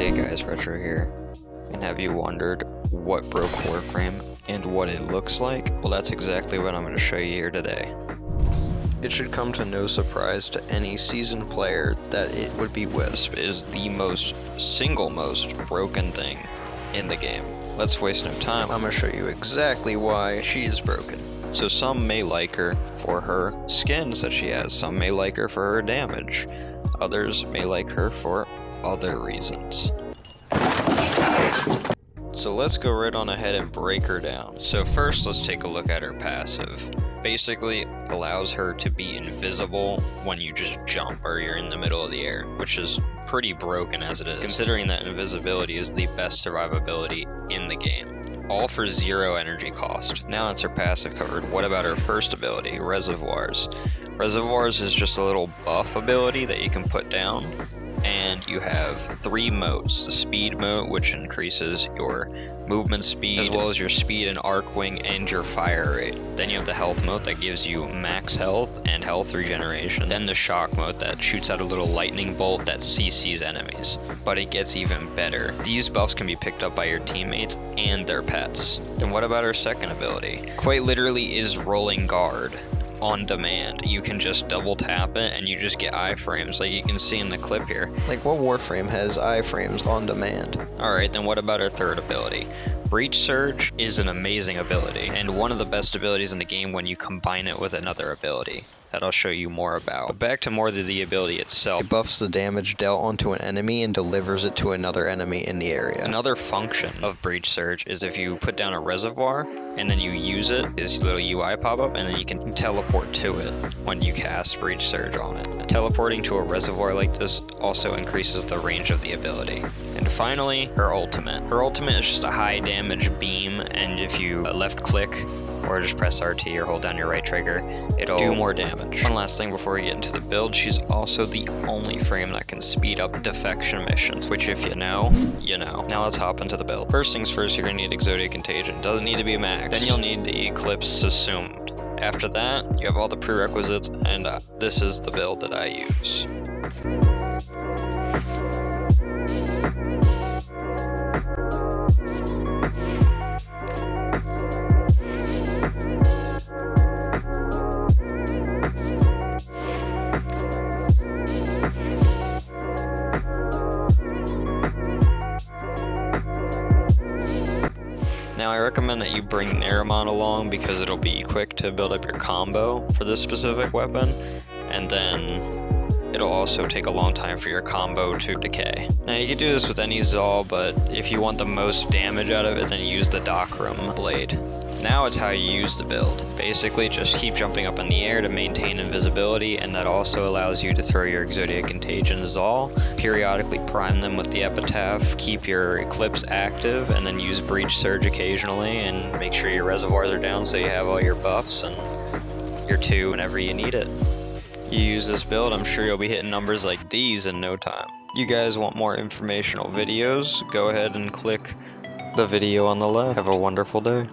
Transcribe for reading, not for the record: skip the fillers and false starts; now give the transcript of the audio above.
Hey guys, Retro here. And have you wondered what broke Warframe and what it looks like? Well, that's exactly what I'm going to show you here today. It should come to no surprise to any seasoned player that it would be Wisp is the single most broken thing in the game. Let's waste no time. I'm going to show you exactly why she is broken. So some may like her for her skins that she has, some may like her for her damage, others may like her for other reasons. So let's go right on ahead and break her down. So first let's take a look at her passive. Basically allows her to be invisible when you just jump or you're in the middle of the air, which is pretty broken as it is, considering that invisibility is the best survivability in the game. All for 0 energy cost. Now that's her passive covered. What about her first ability, Reservoirs? Reservoirs is just a little buff ability that you can put down, and you have 3 modes. The speed mode, which increases your movement speed, as well as your speed and arc wing and your fire rate. Then you have the health mode that gives you max health and health regeneration. Then the shock mode that shoots out a little lightning bolt that CCs enemies. But it gets even better. These buffs can be picked up by your teammates and their pets. Then what about her second ability? Quite literally is Rolling Guard. On demand. You can just double tap it and you just get iframes like you can see in the clip here. Like what Warframe has iframes on demand? Alright, then what about our third ability? Breach Surge is an amazing ability and one of the best abilities in the game when you combine it with another ability that I'll show you more about. But back to more of the ability itself. It buffs the damage dealt onto an enemy and delivers it to another enemy in the area. Another function of Breach Surge is if you put down a reservoir and then you use it, this little UI pop-up, and then you can teleport to it when you cast Breach Surge on it. Teleporting to a reservoir like this also increases the range of the ability. And finally, her ultimate. Her ultimate is just a high damage beam, and if you left click or just press RT or hold down your right trigger, it'll do more damage. One last thing before we get into the build, she's also the only frame that can speed up defection missions, which if you know, you know. Now let's hop into the build. First things first, you're gonna need Exodia Contagion. Doesn't need to be maxed. Then you'll need the Eclipse Assumed. After that, you have all the prerequisites, and this is the build that I use. Now I recommend that you bring Naramon along because it'll be quick to build up your combo for this specific weapon, and then it'll also take a long time for your combo to decay. Now you can do this with any Zal, but if you want the most damage out of it, then use the Docrum blade. Now it's how you use the build. Basically just keep jumping up in the air to maintain invisibility, and that also allows you to throw your Exodia Contagion Zal, periodically prime them with the Epitaph, keep your Eclipse active, and then use Breach Surge occasionally, and make sure your reservoirs are down so you have all your buffs and your 2 whenever you need it. You use this build, I'm sure you'll be hitting numbers like these in no time. You guys want more informational videos? Go ahead and click the video on the left. Have a wonderful day.